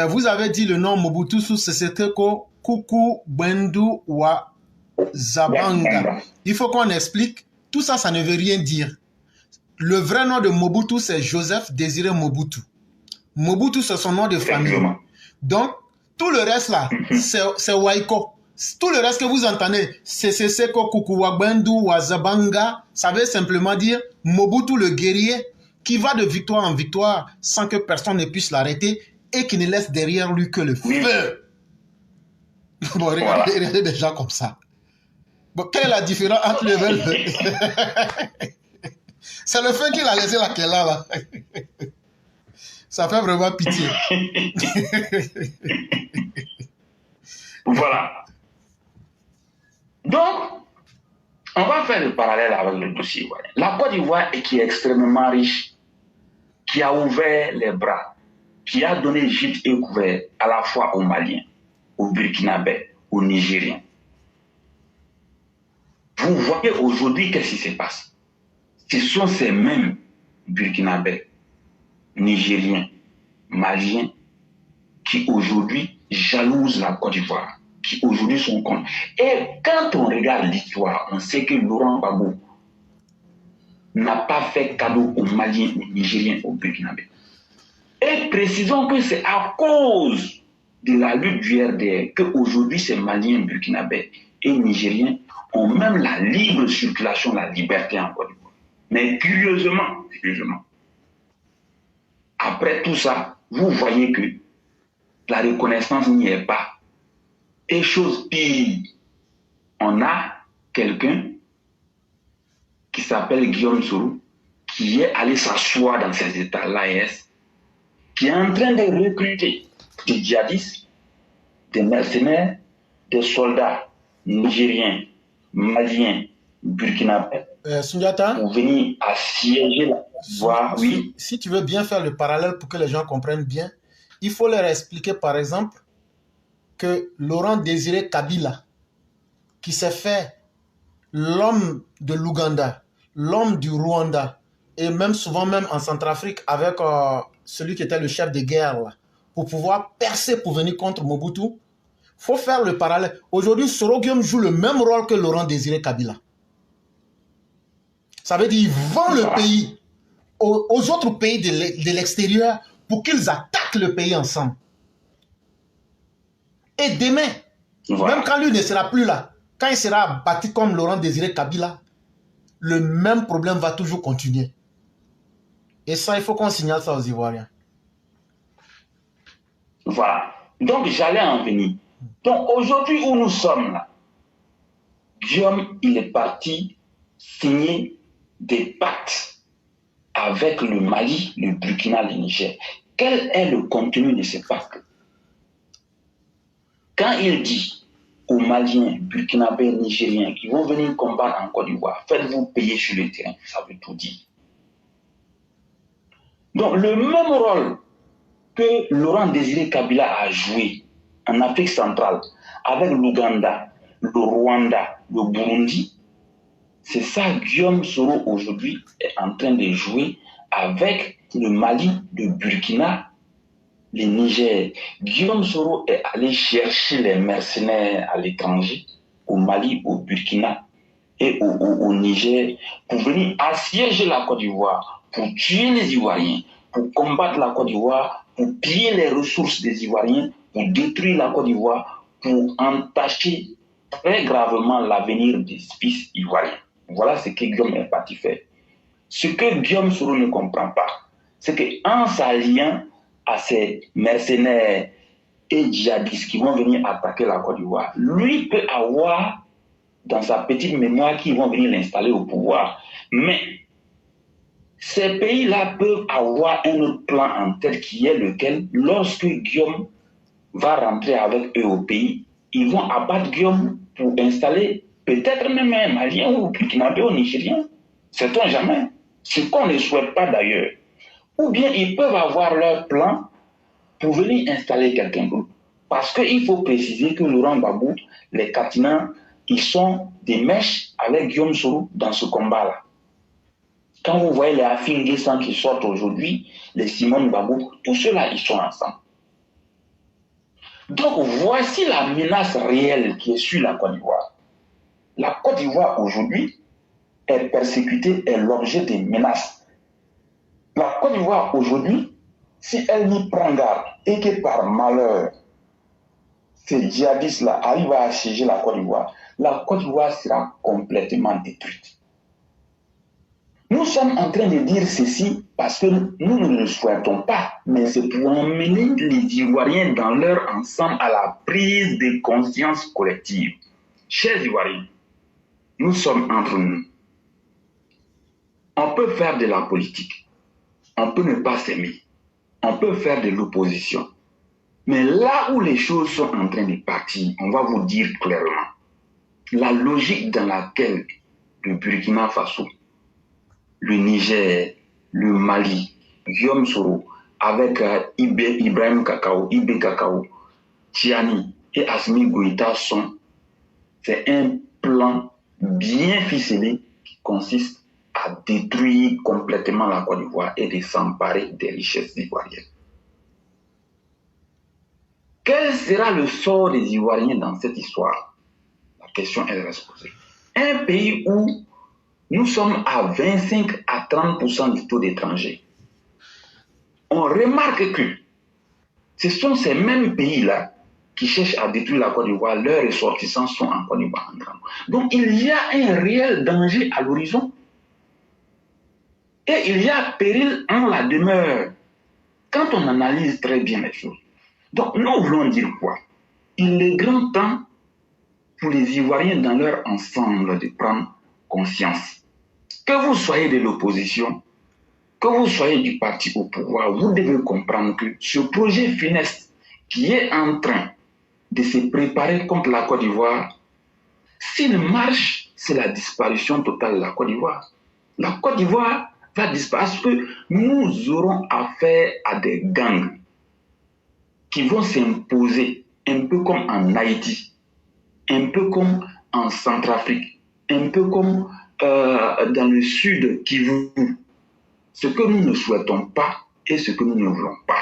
Vous avez dit le nom Mobutu Sese Seko Kuku Bendu Wa Zabanga. Il faut qu'on explique. Tout ça, ça ne veut rien dire. Le vrai nom de Mobutu, c'est Joseph Désiré Mobutu. Mobutu, c'est son nom de famille. Donc, tout le reste là, c'est Waiko. Tout le reste que vous entendez, Sese Seko Kuku Wa Bendu Wa Zabanga, ça veut simplement dire Mobutu le guerrier qui va de victoire en victoire sans que personne ne puisse l'arrêter et qui ne laisse derrière lui que le feu. Bon, regardez des gens comme ça. Bon, quelle est la différence entre les deux? C'est le feu qu'il a laissé là, qu'elle a là. Ça fait vraiment pitié. Voilà. Donc, on va faire le parallèle avec le dossier ivoirien. La Côte d'Ivoire, qui est extrêmement riche, qui a ouvert les bras, qui a donné gîte et couvert à la fois aux Maliens, aux Burkinabés, aux Nigériens. Vous voyez aujourd'hui qu'est-ce qui se passe. Ce sont ces mêmes Burkinabés, Nigériens, Maliens qui aujourd'hui jalousent la Côte d'Ivoire, qui aujourd'hui sont contre. Et quand on regarde l'histoire, on sait que Laurent Gbagbo n'a pas fait cadeau aux Maliens, aux Nigériens, aux Burkinabés. Et précisons que c'est à cause de la lutte du RDR qu'aujourd'hui ces Maliens, Burkinabés et Nigériens ont même la libre circulation, la liberté en Côte d'Ivoire. Mais curieusement, après tout ça, vous voyez que la reconnaissance n'y est pas. Et chose pire, on a quelqu'un qui s'appelle Guillaume Soro, qui est allé s'asseoir dans ces États, l'AES, qui est en train de recruter des djihadistes, des mercenaires, des soldats nigériens, maliens, burkinabés, Sundiata, pour venir assiéger la voie. Oui. Si tu veux bien faire le parallèle pour que les gens comprennent bien, il faut leur expliquer par exemple que Laurent Désiré Kabila, qui s'est fait l'homme de l'Ouganda, l'homme du Rwanda, et même souvent même en Centrafrique avec celui qui était le chef de guerre là, pour pouvoir percer pour venir contre Mobutu, il faut faire le parallèle. Aujourd'hui, Soro Guillaume joue le même rôle que Laurent Désiré Kabila. Ça veut dire qu'il vend le pays aux autres pays de l'extérieur pour qu'ils attaquent le pays ensemble. Et demain, même quand lui ne sera plus là, quand il sera battu comme Laurent Désiré Kabila, le même problème va toujours continuer. Et ça, il faut qu'on signale ça aux Ivoiriens. Voilà. Donc, j'allais en venir. Donc, aujourd'hui où nous sommes là, Guillaume, il est parti signer des pactes avec le Mali, le Burkina, le Niger. Quel est le contenu de ces pactes? Quand il dit aux Maliens, Burkinabés, Nigériens qui vont venir combattre en Côte d'Ivoire, faites-vous payer sur le terrain, ça veut tout dire. Donc, le même rôle que Laurent Désiré Kabila a joué en Afrique centrale avec l'Ouganda, le Rwanda, le Burundi. C'est ça Guillaume Soro aujourd'hui est en train de jouer avec le Mali, le Burkina, le Niger. Guillaume Soro est allé chercher les mercenaires à l'étranger, au Mali, au Burkina et au Niger, pour venir assiéger la Côte d'Ivoire, pour tuer les Ivoiriens, pour combattre la Côte d'Ivoire, pour piller les ressources des Ivoiriens, pour détruire la Côte d'Ivoire, pour entacher très gravement l'avenir des fils ivoiriens. Voilà ce que Guillaume est parti faire. Ce que Guillaume Soro ne comprend pas, c'est qu'en s'alliant à ces mercenaires et djihadistes qui vont venir attaquer la Côte d'Ivoire, lui peut avoir dans sa petite mémoire qu'ils vont venir l'installer au pouvoir. Mais ces pays-là peuvent avoir un autre plan en tête qui est lequel, lorsque Guillaume va rentrer avec eux au pays, ils vont abattre Guillaume pour installer peut-être même un Malien ou Burkinabé ou Nigérien. Sait-on jamais. Ce qu'on ne souhaite pas d'ailleurs. Ou bien ils peuvent avoir leur plan pour venir installer quelqu'un d'autre. Parce qu'il faut préciser que Laurent Gbagbo, les Katinans, ils sont des mèches avec Guillaume Soro dans ce combat-là. Quand vous voyez les Afin Guessan qui sortent aujourd'hui, les Simone Gbagbo, tous ceux-là, ils sont ensemble. Donc voici la menace réelle qui est sur la Côte d'Ivoire. La Côte d'Ivoire aujourd'hui est persécutée, est l'objet des menaces. La Côte d'Ivoire aujourd'hui, si elle n'y prend garde et que par malheur, ces djihadistes-là arrivent à assiéger la Côte d'Ivoire sera complètement détruite. Nous sommes en train de dire ceci parce que nous ne le souhaitons pas, mais c'est pour emmener les Ivoiriens dans leur ensemble à la prise de conscience collective. Chers Ivoiriens, nous sommes entre nous. On peut faire de la politique, on peut ne pas s'aimer, on peut faire de l'opposition. Mais là où les choses sont en train de partir, on va vous dire clairement, la logique dans laquelle le Burkina Faso, le Niger, le Mali, Guillaume Soro, avec Ibrahim Kakao, Ibé Kakao, Tiani et Assimi Goïta c'est un plan bien ficelé qui consiste à détruire complètement la Côte d'Ivoire et de s'emparer des richesses ivoiriennes. Quel sera le sort des Ivoiriens dans cette histoire? La question elle reste posée. Un pays où nous sommes à 25 à 30% du taux d'étrangers. On remarque que ce sont ces mêmes pays-là qui cherchent à détruire la Côte d'Ivoire, leurs ressortissants sont en Côte d'Ivoire en grand nombre. Donc il y a un réel danger à l'horizon. Et il y a péril en la demeure. Quand on analyse très bien les choses. Donc nous voulons dire quoi? Il est grand temps pour les Ivoiriens dans leur ensemble de prendre conscience. Que vous soyez de l'opposition, que vous soyez du parti au pouvoir, vous devez comprendre que ce projet funeste qui est en train de se préparer contre la Côte d'Ivoire, s'il marche, c'est la disparition totale de la Côte d'Ivoire. La Côte d'Ivoire va disparaître parce que nous aurons affaire à des gangs qui vont s'imposer un peu comme en Haïti, un peu comme en Centrafrique, un peu comme dans le sud Kivu. Ce que nous ne souhaitons pas et ce que nous ne voulons pas.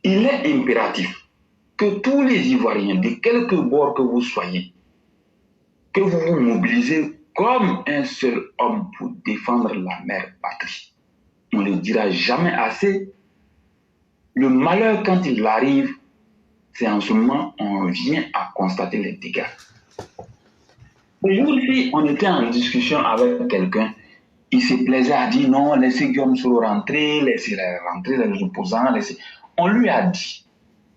Il est impératif que tous les Ivoiriens, de quelque bord que vous soyez, que vous vous mobilisez comme un seul homme pour défendre la mère patrie. On ne le dira jamais assez. Le malheur, quand il arrive, c'est en ce moment on vient à constater les dégâts. Aujourd'hui, on était en discussion avec quelqu'un, il se plaisait à dire non, laissez Guillaume Soro rentrer, laissez rentrer les opposants, laissez... On lui a dit,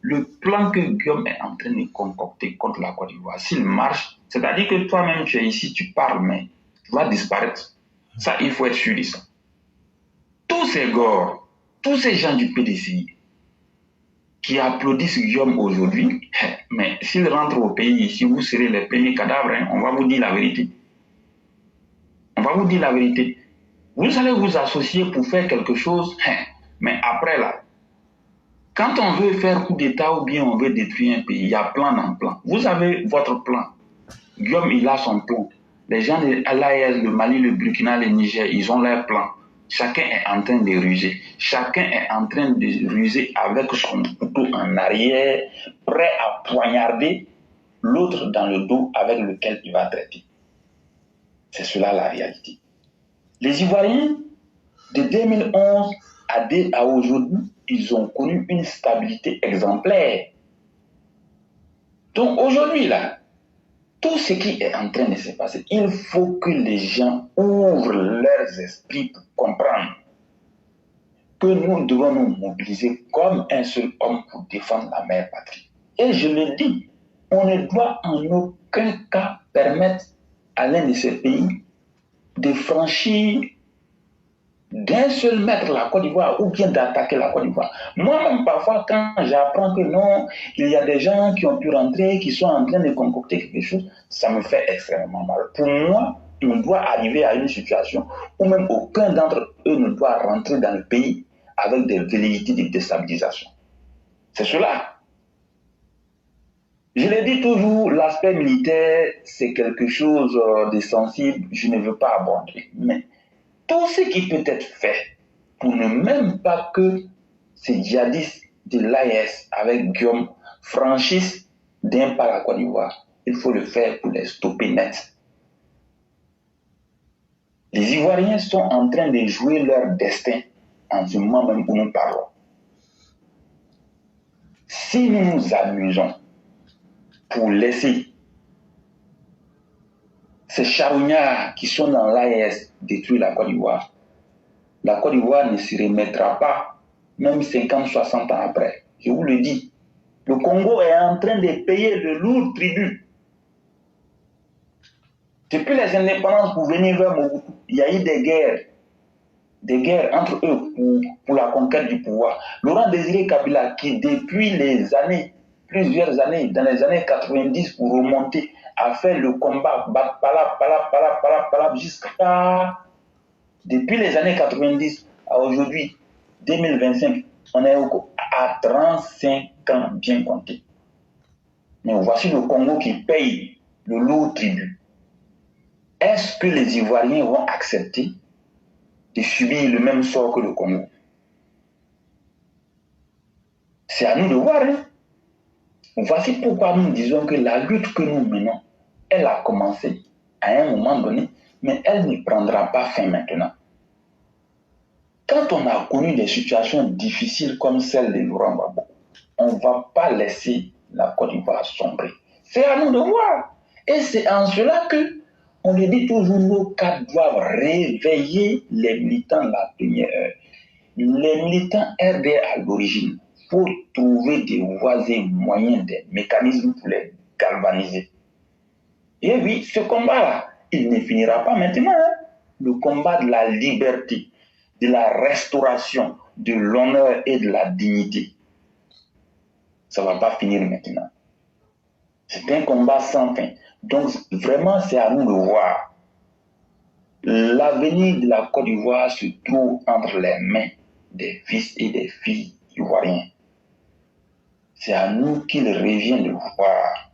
le plan que Guillaume est en train de concocter contre la Côte d'Ivoire, s'il marche, c'est-à-dire que toi-même tu es ici, tu parles, mais tu vas disparaître. Ça, il faut être sûr de ça. Tous ces gores, tous ces gens du PDCI qui applaudissent Guillaume aujourd'hui, mais s'il rentre au pays ici, vous serez les premiers cadavres, hein, on va vous dire la vérité. On va vous dire la vérité. Vous allez vous associer pour faire quelque chose, mais après là, Quand on veut faire coup d'État ou bien on veut détruire un pays, il y a plan dans le plan. Vous avez votre plan. Guillaume, il a son plan. Les gens de l'AES, le Mali, le Burkina, le Niger, ils ont leur plan. Chacun est en train de ruser. Chacun est en train de ruser avec son couteau en arrière, prêt à poignarder l'autre dans le dos avec lequel il va traiter. C'est cela la réalité. Les Ivoiriens, de 2011 à aujourd'hui, ils ont connu une stabilité exemplaire. Donc aujourd'hui, là, tout ce qui est en train de se passer, il faut que les gens ouvrent leurs esprits pour comprendre que nous devons nous mobiliser comme un seul homme pour défendre la mère patrie. Et je le dis, on ne doit en aucun cas permettre à l'un de ces pays de franchir d'un seul mètre la Côte d'Ivoire ou bien d'attaquer la Côte d'Ivoire. Moi-même, parfois, quand j'apprends que non, il y a des gens qui ont pu rentrer, qui sont en train de concocter quelque chose, ça me fait extrêmement mal. Pour moi, on doit arriver à une situation où même aucun d'entre eux ne doit rentrer dans le pays avec des velléités de déstabilisation. C'est cela. Je le dis toujours, l'aspect militaire, c'est quelque chose de sensible, je ne veux pas aborder. Mais tout ce qui peut être fait pour ne même pas que ces djihadistes de l'AES avec Guillaume franchissent d'un pas la Côte d'Ivoire, il faut le faire pour les stopper net. Les Ivoiriens sont en train de jouer leur destin en ce moment même où nous parlons. Si nous nous amusons pour laisser ces charognards qui sont dans l'AES détruire la Côte d'Ivoire ne se remettra pas, même 50, 60 ans après. Je vous le dis, le Congo est en train de payer le lourd tribut. Depuis les indépendances pour venir vers Mobutu, il y a eu des guerres entre eux pour la conquête du pouvoir. Laurent Désiré Kabila, qui depuis plusieurs années, dans les années 90 pour remonter, a fait le combat jusqu'à... Depuis les années 90 à aujourd'hui, 2025, on est à 35 ans bien compté. Mais voici le Congo qui paye le lourd tribut. Est-ce que les Ivoiriens vont accepter de subir le même sort que le Congo? C'est à nous de voir. Hein? Voici pourquoi nous disons que la lutte que nous menons, elle a commencé à un moment donné, mais elle ne prendra pas fin maintenant. Quand on a connu des situations difficiles comme celle de Laurent Gbagbo, on ne va pas laisser la Côte d'Ivoire sombrer. C'est à nous de voir. Et c'est en cela que on le dit toujours, nos cadres doivent réveiller les militants la première heure. Les militants RDR à l'origine, il faut trouver des voies et moyens, des mécanismes pour les galvaniser. Et oui, ce combat-là, il ne finira pas maintenant. Hein? Le combat de la liberté, de la restauration, de l'honneur et de la dignité, ça ne va pas finir maintenant. C'est un combat sans fin. Donc, vraiment, c'est à nous de voir. L'avenir de la Côte d'Ivoire se trouve entre les mains des fils et des filles ivoiriens. C'est à nous qu'il revient de voir.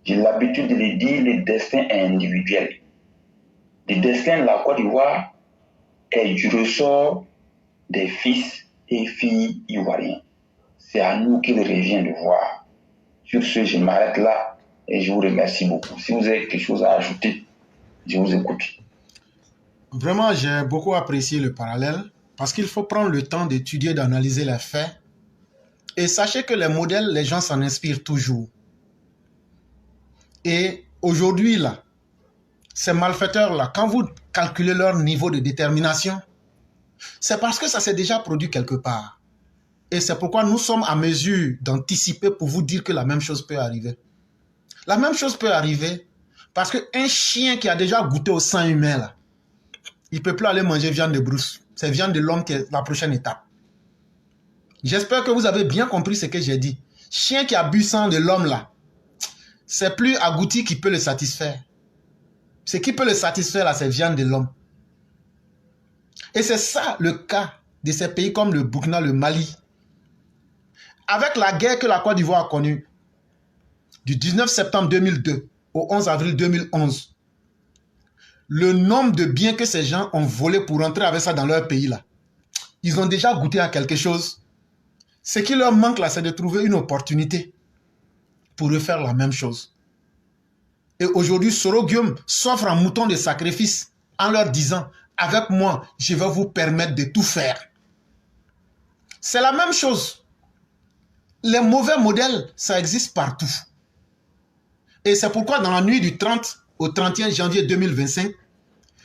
J'ai l'habitude de le dire, le destin est individuel. Le destin de la Côte d'Ivoire est du ressort des fils et filles ivoiriens. C'est à nous qu'il revient de voir. Sur ce, je m'arrête là. Et je vous remercie beaucoup. Si vous avez quelque chose à ajouter, je vous écoute. Vraiment, j'ai beaucoup apprécié le parallèle parce qu'il faut prendre le temps d'étudier, d'analyser les faits. Et sachez que les modèles, les gens s'en inspirent toujours. Et aujourd'hui, là, ces malfaiteurs-là, quand vous calculez leur niveau de détermination, c'est parce que ça s'est déjà produit quelque part. Et c'est pourquoi nous sommes à mesure d'anticiper pour vous dire que la même chose peut arriver. La même chose peut arriver parce qu'un chien qui a déjà goûté au sang humain, là, il ne peut plus aller manger viande de brousse. C'est viande de l'homme qui est la prochaine étape. J'espère que vous avez bien compris ce que j'ai dit. Chien qui a bu sang de l'homme, là, c'est plus agouti qui peut le satisfaire. Ce qui peut le satisfaire, là, c'est viande de l'homme. Et c'est ça le cas de ces pays comme le Burkina, le Mali. Avec la guerre que la Côte d'Ivoire a connue, du 19 septembre 2002 au 11 avril 2011, le nombre de biens que ces gens ont volés pour rentrer avec ça dans leur pays, là, ils ont déjà goûté à quelque chose. Ce qui leur manque, là, c'est de trouver une opportunité pour refaire la même chose. Et aujourd'hui, Soro Guillaume s'offre un mouton de sacrifice en leur disant, avec moi, je vais vous permettre de tout faire. C'est la même chose. Les mauvais modèles, ça existe partout. Et c'est pourquoi dans la nuit du 30 au 31 janvier 2025,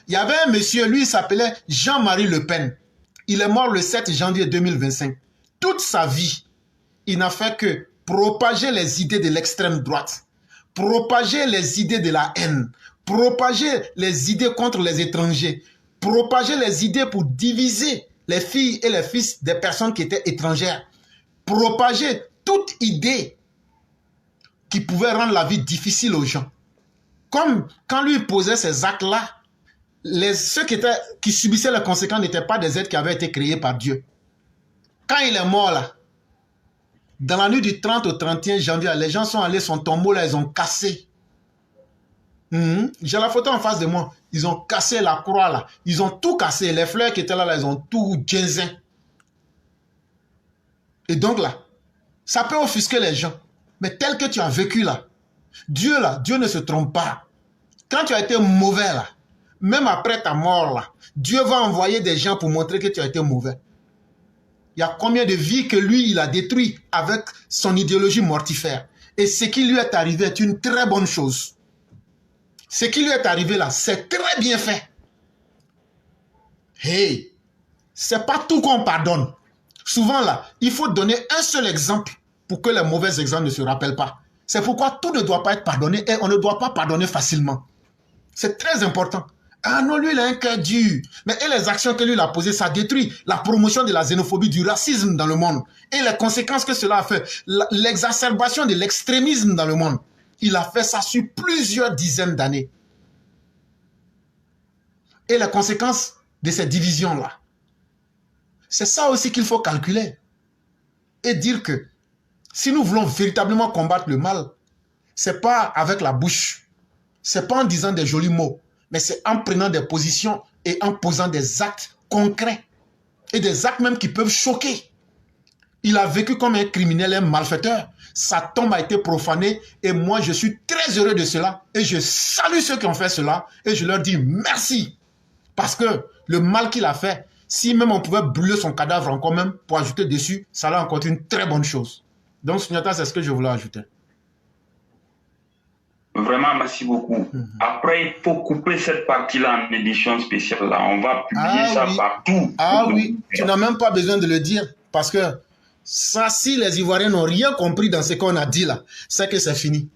il y avait un monsieur, lui il s'appelait Jean-Marie Le Pen. Il est mort le 7 janvier 2025. Toute sa vie, il n'a fait que propager les idées de l'extrême droite, propager les idées de la haine, propager les idées contre les étrangers, propager les idées pour diviser les filles et les fils des personnes qui étaient étrangères, propager toute idée qui pouvait rendre la vie difficile aux gens. Comme quand lui posait ces actes-là, ceux qui subissaient les conséquences n'étaient pas des êtres qui avaient été créés par Dieu. Quand il est mort là, dans la nuit du 30 au 31 janvier, les gens sont allés, son tombeau là, ils ont cassé. J'ai la photo en face de moi. Ils ont cassé la croix là. Ils ont tout cassé. Les fleurs qui étaient là, ils ont tout ginzin. Et donc là, ça peut offusquer les gens. Mais tel que tu as vécu là, Dieu ne se trompe pas. Quand tu as été mauvais là, même après ta mort là, Dieu va envoyer des gens pour montrer que tu as été mauvais. Il y a combien de vies que lui, il a détruit avec son idéologie mortifère. Et ce qui lui est arrivé est une très bonne chose. Ce qui lui est arrivé là, c'est très bien fait. Hey, c'est pas tout qu'on pardonne. Souvent là, il faut donner un seul exemple pour que les mauvais exemples ne se rappellent pas. C'est pourquoi tout ne doit pas être pardonné et on ne doit pas pardonner facilement. C'est très important. Ah non, lui, il a un cœur dur. Mais et les actions que lui il a posées, ça détruit la promotion de la xénophobie, du racisme dans le monde. Et les conséquences que cela a fait, l'exacerbation de l'extrémisme dans le monde. Il a fait ça sur plusieurs dizaines d'années. Et les conséquences de ces divisions-là. C'est ça aussi qu'il faut calculer. Et dire que si nous voulons véritablement combattre le mal, c'est pas avec la bouche. C'est pas en disant des jolis mots. Mais c'est en prenant des positions et en posant des actes concrets. Et des actes même qui peuvent choquer. Il a vécu comme un criminel, un malfaiteur. Sa tombe a été profanée et moi je suis très heureux de cela. Et je salue ceux qui ont fait cela et je leur dis merci. Parce que le mal qu'il a fait, si même on pouvait brûler son cadavre encore même pour ajouter dessus, ça a encore une très bonne chose. Donc Sunyata, c'est ce que je voulais ajouter. Vraiment, merci beaucoup. Après, il faut couper cette partie-là en édition spéciale. Là. On va publier ça partout. Ah oui, tu n'as même pas besoin de le dire. Parce que ça, si les Ivoiriens n'ont rien compris dans ce qu'on a dit là, c'est que c'est fini.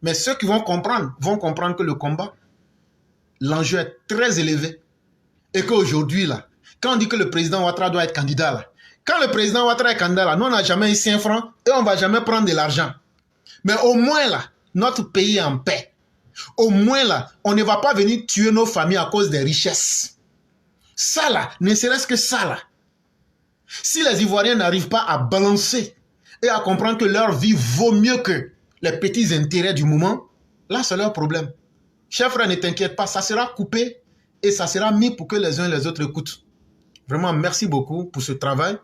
Mais ceux qui vont comprendre que le combat, l'enjeu est très élevé. Et qu'aujourd'hui, là, quand on dit que le président Ouattara doit être candidat, là, quand le président Ouattara est candidat, là, nous, on n'a jamais eu 5 francs et on ne va jamais prendre de l'argent. Mais au moins, là, notre pays est en paix. Au moins, là, on ne va pas venir tuer nos familles à cause des richesses. Ça, là, ne serait-ce que ça, là. Si les Ivoiriens n'arrivent pas à balancer et à comprendre que leur vie vaut mieux que les petits intérêts du moment, là, c'est leur problème. Chers frères, ne t'inquiète pas, ça sera coupé et ça sera mis pour que les uns et les autres écoutent. Vraiment, merci beaucoup pour ce travail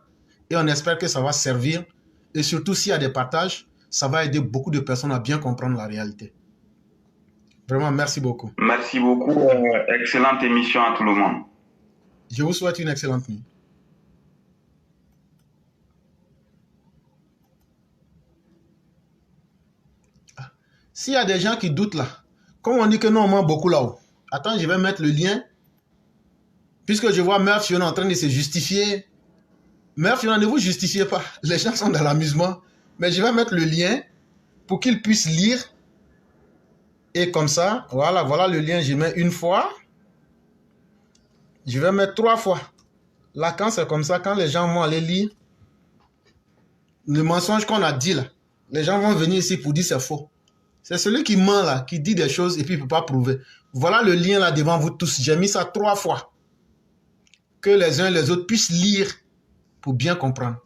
et on espère que ça va servir. Et surtout, s'il y a des partages, ça va aider beaucoup de personnes à bien comprendre la réalité. Vraiment, merci beaucoup. Merci beaucoup. Excellente émission à tout le monde. Je vous souhaite une excellente nuit. S'il y a des gens qui doutent là, comme on dit que nous on ment beaucoup là-haut, attends, je vais mettre le lien. Puisque je vois Mère Fiona en train de se justifier. Mère Fiona, ne vous justifiez pas. Les gens sont dans l'amusement. Mais je vais mettre le lien pour qu'ils puissent lire. Et comme ça, voilà le lien. Je mets une fois. Je vais mettre 3 fois. Là, quand c'est comme ça, quand les gens vont aller lire, le mensonge qu'on a dit là, les gens vont venir ici pour dire c'est faux. C'est celui qui ment là, qui dit des choses et puis il ne peut pas prouver. Voilà le lien là devant vous tous. J'ai mis ça 3 fois. Que les uns et les autres puissent lire pour bien comprendre.